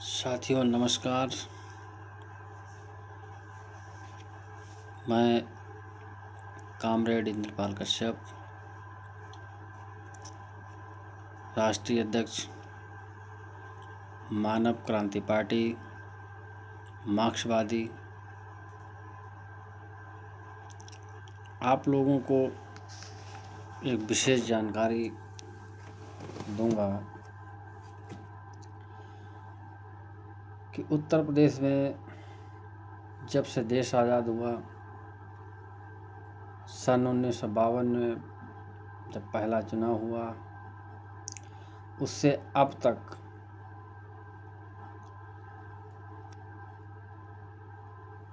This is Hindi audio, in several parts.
साथियों नमस्कार। मैं कामरेड इंद्रपाल कश्यप, राष्ट्रीय अध्यक्ष मानव क्रांति पार्टी मार्क्सवादी, आप लोगों को एक विशेष जानकारी दूंगा कि उत्तर प्रदेश में जब से देश आज़ाद हुआ, सन 1952 में जब पहला चुनाव हुआ, उससे अब तक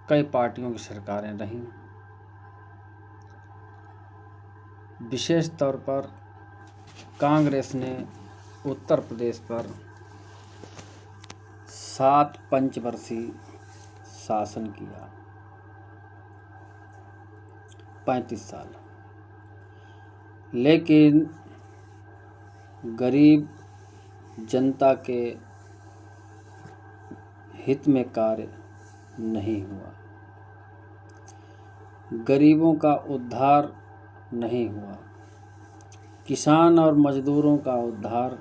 कई पार्टियों की सरकारें रहीं। विशेष तौर पर कांग्रेस ने उत्तर प्रदेश पर 7 पंचवर्षीय शासन किया, 35 साल। लेकिन गरीब जनता के हित में कार्य नहीं हुआ, गरीबों का उद्धार नहीं हुआ, किसान और मजदूरों का उद्धार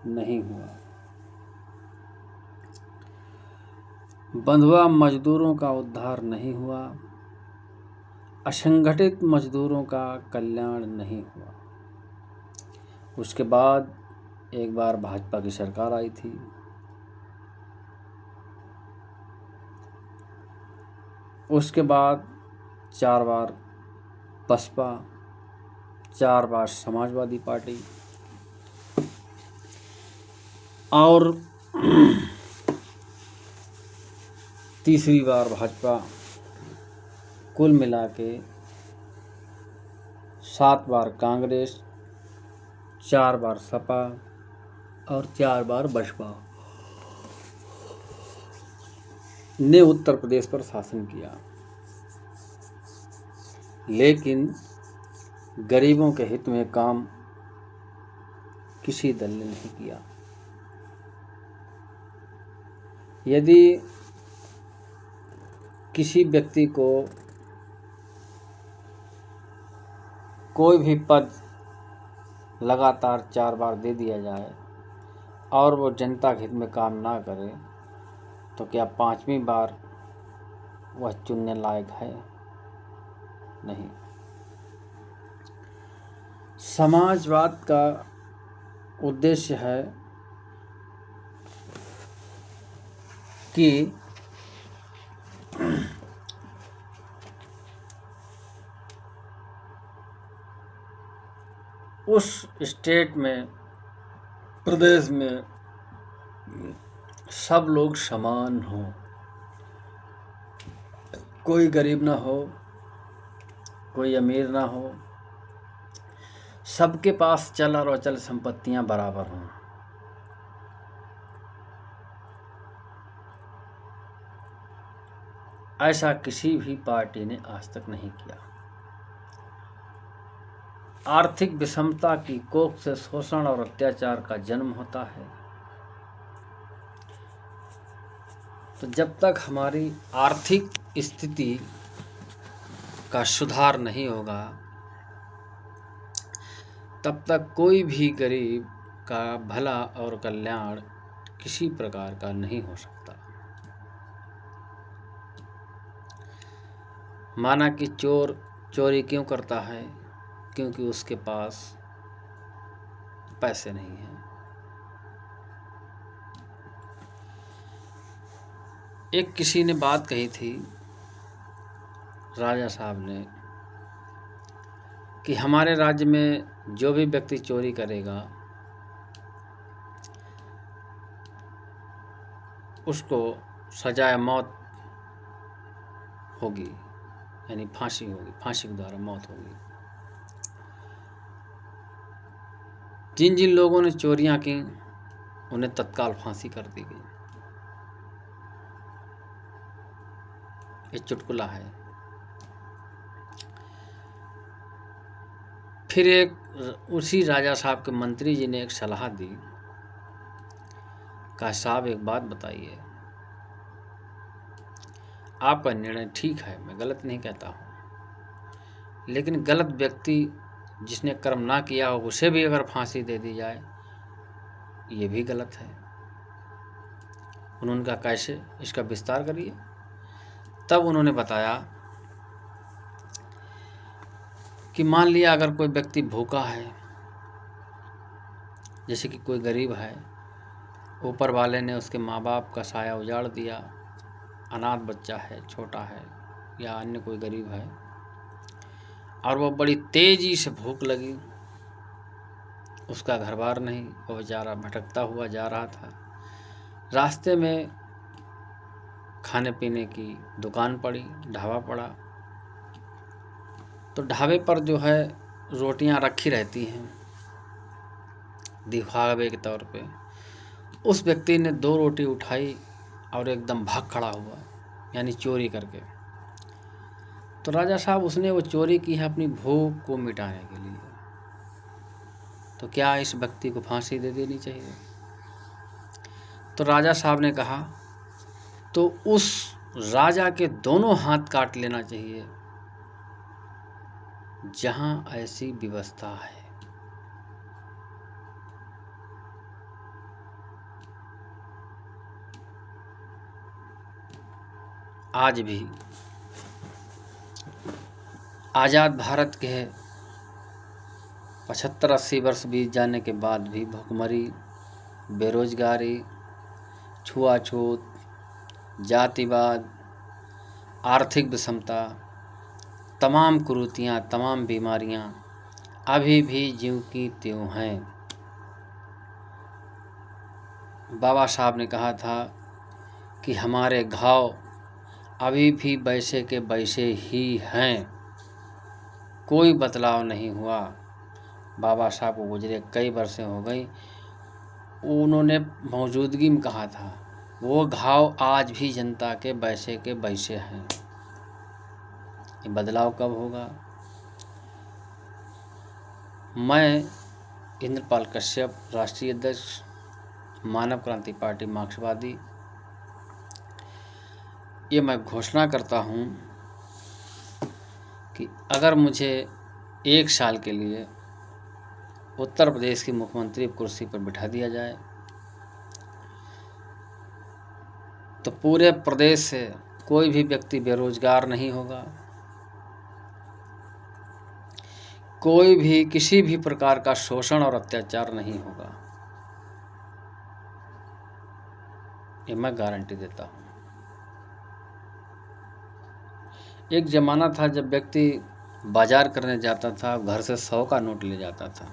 नहीं हुआ, बंधुआ मजदूरों का उद्धार नहीं हुआ, असंगठित मजदूरों का कल्याण नहीं हुआ। उसके बाद एक बार भाजपा की सरकार आई थी। उसके बाद 4 बार बसपा, 4 बार समाजवादी पार्टी और तीसरी बार भाजपा, कुल मिला के 7 बार कांग्रेस, 4 बार सपा और 4 बार बसपा ने उत्तर प्रदेश पर शासन किया। लेकिन गरीबों के हित में काम किसी दल ने नहीं किया। यदि किसी व्यक्ति को कोई भी पद लगातार 4 बार दे दिया जाए और वो जनता के हित में काम ना करे, तो क्या 5वीं बार वह चुनने लायक है? नहीं। समाजवाद का उद्देश्य है कि उस स्टेट में, प्रदेश में सब लोग समान हों, कोई गरीब ना हो, कोई अमीर ना हो, सबके पास चल और अचल संपत्तियां बराबर हों। ऐसा किसी भी पार्टी ने आज तक नहीं किया। आर्थिक विषमता की कोख से शोषण और अत्याचार का जन्म होता है। तो जब तक हमारी आर्थिक स्थिति का सुधार नहीं होगा, तब तक कोई भी गरीब का भला और कल्याण किसी प्रकार का नहीं हो सकता। माना कि चोर चोरी क्यों करता है? क्योंकि उसके पास पैसे नहीं हैं। एक किसी ने बात कही थी, राजा साहब ने, कि हमारे राज्य में जो भी व्यक्ति चोरी करेगा उसको सजाए मौत होगी, यानी फांसी होगी, फांसी के द्वारा मौत होगी। जिन जिन लोगों ने चोरियां की उन्हें तत्काल फांसी कर दी गई। ये चुटकुला है। फिर एक उसी राजा साहब के मंत्री जी ने एक सलाह दी, कहा साहब एक बात बताइए, आपका निर्णय ठीक है, मैं गलत नहीं कहता हूँ, लेकिन गलत व्यक्ति जिसने कर्म ना किया हो उसे भी अगर फांसी दे दी जाए ये भी गलत है। उन्होंने कहा कैसे, इसका विस्तार करिए। तब उन्होंने बताया कि मान लिया अगर कोई व्यक्ति भूखा है, जैसे कि कोई गरीब है, ऊपर वाले ने उसके माँ बाप का साया उजाड़ दिया, अनाथ बच्चा है, छोटा है या अन्य कोई गरीब है, और वो बड़ी तेजी से भूख लगी, उसका घर बार नहीं, वो बेचारा भटकता हुआ जा रहा था, रास्ते में खाने पीने की दुकान पड़ी, ढाबा पड़ा, तो ढाबे पर जो है रोटियां रखी रहती हैं दिखावे के तौर पे। उस व्यक्ति ने 2 रोटी उठाई और एकदम भाग खड़ा हुआ, यानी चोरी करके। तो राजा साहब उसने वो चोरी की है अपनी भूख को मिटाने के लिए, तो क्या इस व्यक्ति को फांसी दे देनी चाहिए? तो राजा साहब ने कहा तो उस राजा के दोनों हाथ काट लेना चाहिए जहां ऐसी व्यवस्था है। आज भी आज़ाद भारत के 75-80 वर्ष बीत जाने के बाद भी भुखमरी, बेरोजगारी, छुआछूत, जातिवाद, आर्थिक विषमता, तमाम कुरीतियाँ, तमाम बीमारियाँ अभी भी ज्यों की त्यों हैं। बाबा साहब ने कहा था कि हमारे घाव अभी भी वैसे के वैसे ही हैं, कोई बदलाव नहीं हुआ। बाबा साहब को गुजरे कई वर्षें हो गई, उन्होंने मौजूदगी में कहा था वो घाव आज भी जनता के वैसे हैं। ये बदलाव कब होगा? मैं इंद्रपाल कश्यप, राष्ट्रीय अध्यक्ष, मानव क्रांति पार्टी मार्क्सवादी, ये मैं घोषणा करता हूँ कि अगर मुझे 1 साल के लिए उत्तर प्रदेश की मुख्यमंत्री कुर्सी पर बिठा दिया जाए तो पूरे प्रदेश से कोई भी व्यक्ति बेरोजगार नहीं होगा, कोई भी किसी भी प्रकार का शोषण और अत्याचार नहीं होगा, ये मैं गारंटी देता हूँ। एक ज़माना था जब व्यक्ति बाजार करने जाता था, घर से 100 का नोट ले जाता था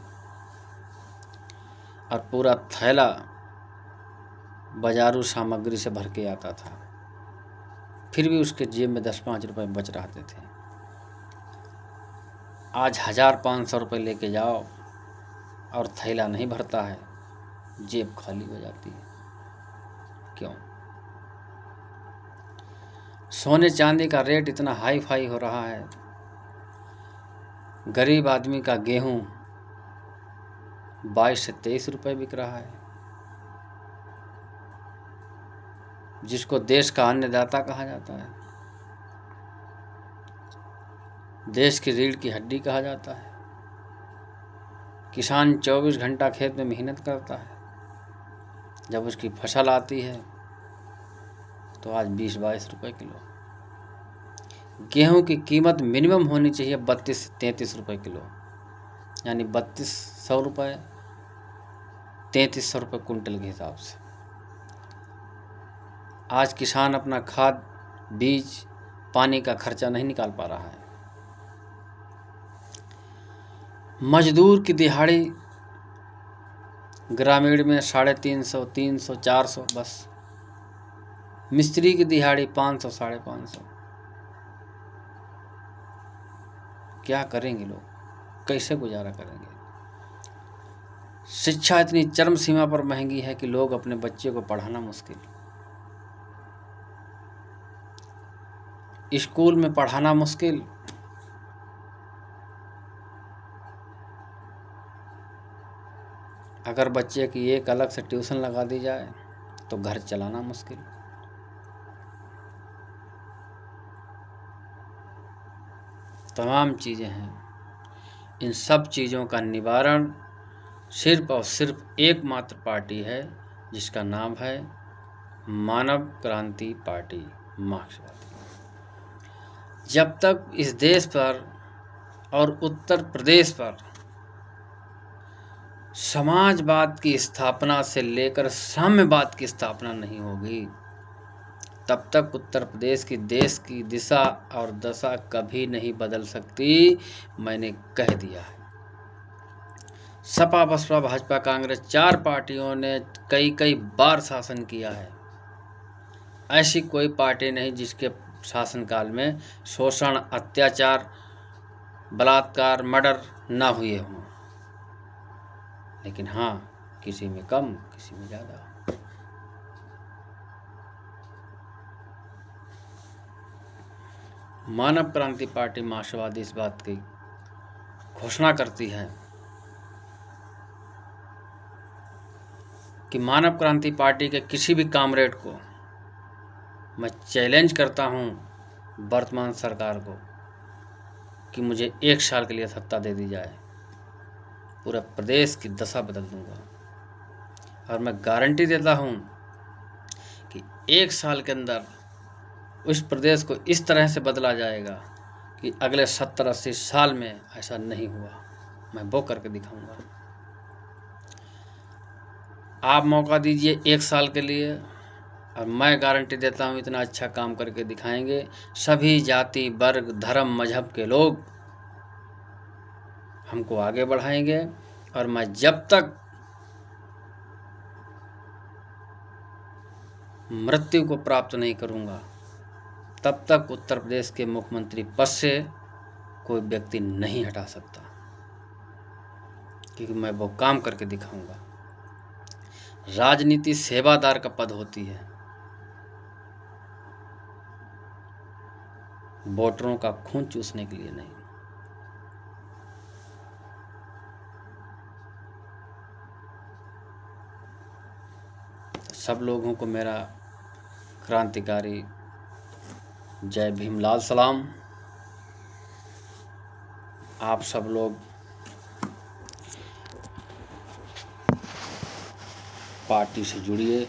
और पूरा थैला बाजारू सामग्री से भर के आता था, फिर भी उसके जेब में 10-5 रुपए बच रहते थे। आज 1000-500 रुपये लेके जाओ और थैला नहीं भरता है, जेब खाली हो जाती है। क्यों? सोने चांदी का रेट इतना हाई फाई हो रहा है, गरीब आदमी का गेहूं 22 से 23 रुपये बिक रहा है, जिसको देश का अन्नदाता कहा जाता है, देश की रीढ़ की हड्डी कहा जाता है। किसान 24 घंटा खेत में मेहनत करता है, जब उसकी फसल आती है तो आज 20-22 रुपये किलो। गेहूं की कीमत मिनिमम होनी चाहिए 32 से 33 रुपये किलो, यानी 3200 रुपये, 3300 रुपये कुंटल के हिसाब से। आज किसान अपना खाद, बीज, पानी का खर्चा नहीं निकाल पा रहा है। मजदूर की दिहाड़ी ग्रामीण में 350, 300, 400 बस। मिस्त्री की दिहाड़ी 500, 550। क्या करेंगे लोग, कैसे गुजारा करेंगे? शिक्षा इतनी चरम सीमा पर महंगी है कि लोग अपने बच्चे को पढ़ाना मुश्किल, स्कूल में पढ़ाना मुश्किल। अगर बच्चे की एक अलग से ट्यूशन लगा दी जाए तो घर चलाना मुश्किल। तमाम चीज़ें हैं। इन सब चीज़ों का निवारण सिर्फ और सिर्फ एकमात्र पार्टी है, जिसका नाम है मानव क्रांति पार्टी मार्क्सवादी। जब तक इस देश पर और उत्तर प्रदेश पर समाजवाद की स्थापना से लेकर साम्यवाद की स्थापना नहीं होगी, तब तक उत्तर प्रदेश की देश की दिशा और दशा कभी नहीं बदल सकती। मैंने कह दिया है। सपा बसपा भाजपा कांग्रेस 4 पार्टियों ने कई बार शासन किया है। ऐसी कोई पार्टी नहीं जिसके शासनकाल में शोषण, अत्याचार, बलात्कार, मर्डर ना हुए हों। लेकिन हाँ, किसी में कम, किसी में ज़्यादा। मानव क्रांति पार्टी मार्क्सवादी इस बात की घोषणा करती है कि मानव क्रांति पार्टी के किसी भी कामरेड को मैं चैलेंज करता हूं वर्तमान सरकार को कि मुझे 1 साल के लिए सत्ता दे दी जाए, पूरा प्रदेश की दशा बदल दूंगा। और मैं गारंटी देता हूं कि 1 साल के अंदर उस प्रदेश को इस तरह से बदला जाएगा कि अगले 70-80 साल में ऐसा नहीं हुआ। मैं वो करके दिखाऊंगा। आप मौका दीजिए 1 साल के लिए, और मैं गारंटी देता हूँ इतना अच्छा काम करके दिखाएंगे। सभी जाति, वर्ग, धर्म, मजहब के लोग हमको आगे बढ़ाएंगे। और मैं जब तक मृत्यु को प्राप्त नहीं करूँगा, तब तक उत्तर प्रदेश के मुख्यमंत्री पद से कोई व्यक्ति नहीं हटा सकता, क्योंकि मैं वो काम करके दिखाऊंगा। राजनीति सेवादार का पद होती है, वोटरों का खून चूसने के लिए नहीं। तो सब लोगों को मेरा क्रांतिकारी जय भीम लाल सलाम। आप सब लोग पार्टी से जुड़िए,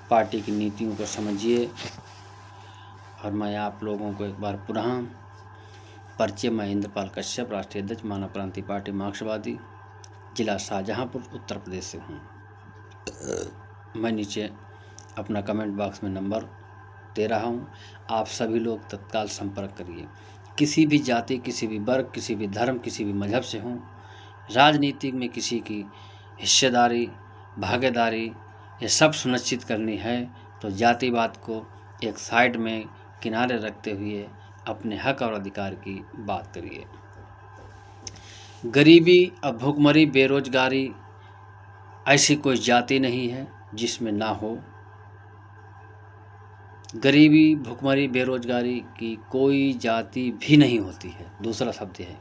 पार्टी की नीतियों को समझिए। और मैं आप लोगों को एक बार पुनः परिचय, मैं इंद्रपाल कश्यप, राष्ट्रीय अध्यक्ष मानव क्रांति पार्टी मार्क्सवादी, जिला शाहजहांपुर, उत्तर प्रदेश से हूँ। मैं नीचे अपना कमेंट बॉक्स में नंबर दे रहा हूँ। आप सभी लोग तत्काल संपर्क करिए। किसी भी जाति, किसी भी वर्ग, किसी भी धर्म, किसी भी मजहब से हों। राजनीति में किसी की हिस्सेदारी, भागीदारी ये सब सुनिश्चित करनी है तो जातिवाद को एक साइड में किनारे रखते हुए अपने हक और अधिकार की बात करिए। गरीबी, भुखमरी, बेरोजगारी ऐसी कोई जाति नहीं है जिसमें ना हो। गरीबी, भुखमरी, बेरोजगारी की कोई जाति भी नहीं होती है। दूसरा शब्द है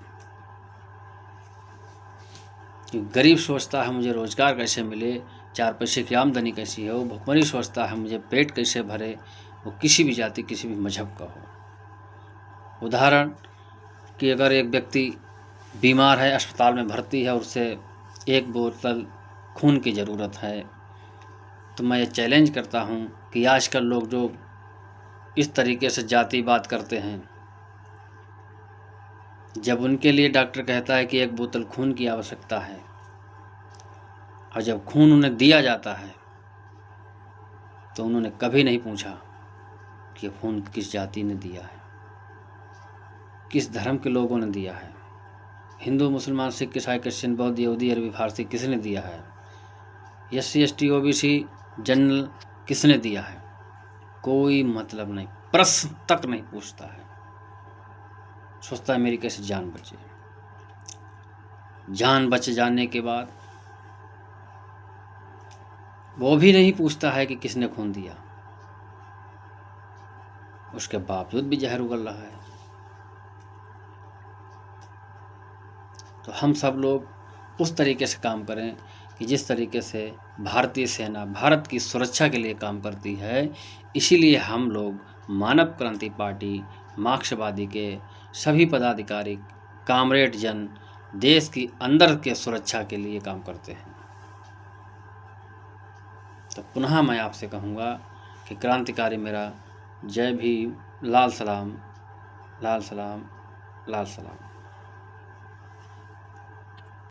कि गरीब सोचता है मुझे रोजगार कैसे मिले, 4 पैसे की आमदनी कैसी हो। भुखमरी सोचता है मुझे पेट कैसे भरे। वो किसी भी जाति, किसी भी मजहब का हो। उदाहरण कि अगर एक व्यक्ति बीमार है, अस्पताल में भर्ती है और उसे 1 बोतल खून की ज़रूरत है, तो मैं ये चैलेंज करता हूँ कि आजकल लोग जो इस तरीके से जातिवाद करते हैं, जब उनके लिए डॉक्टर कहता है कि 1 बोतल खून की आवश्यकता है और जब खून उन्हें दिया जाता है तो उन्होंने कभी नहीं पूछा कि खून किस जाति ने दिया है, किस धर्म के लोगों ने दिया है। हिंदू, मुसलमान, सिख, ईसाई, क्रिश्चियन, बौद्ध, यहूदी, अरबी, फारसी किसने दिया है। SC ST OBC जनरल किसने दिया है। कोई मतलब नहीं, प्रश्न तक नहीं पूछता है। सोचता है मेरी कैसे जान बचे। जान बच जाने के बाद वो भी नहीं पूछता है कि किसने खून दिया, उसके बावजूद भी जहर उगल रहा है। तो हम सब लोग उस तरीके से काम करें कि जिस तरीके से भारतीय सेना भारत की सुरक्षा के लिए काम करती है, इसीलिए हम लोग मानव क्रांति पार्टी मार्क्सवादी के सभी पदाधिकारी, कामरेड जन देश की अंदर के सुरक्षा के लिए काम करते हैं। तो पुनः मैं आपसे कहूँगा कि क्रांतिकारी मेरा जय भीम, लाल सलाम, लाल सलाम, लाल सलाम।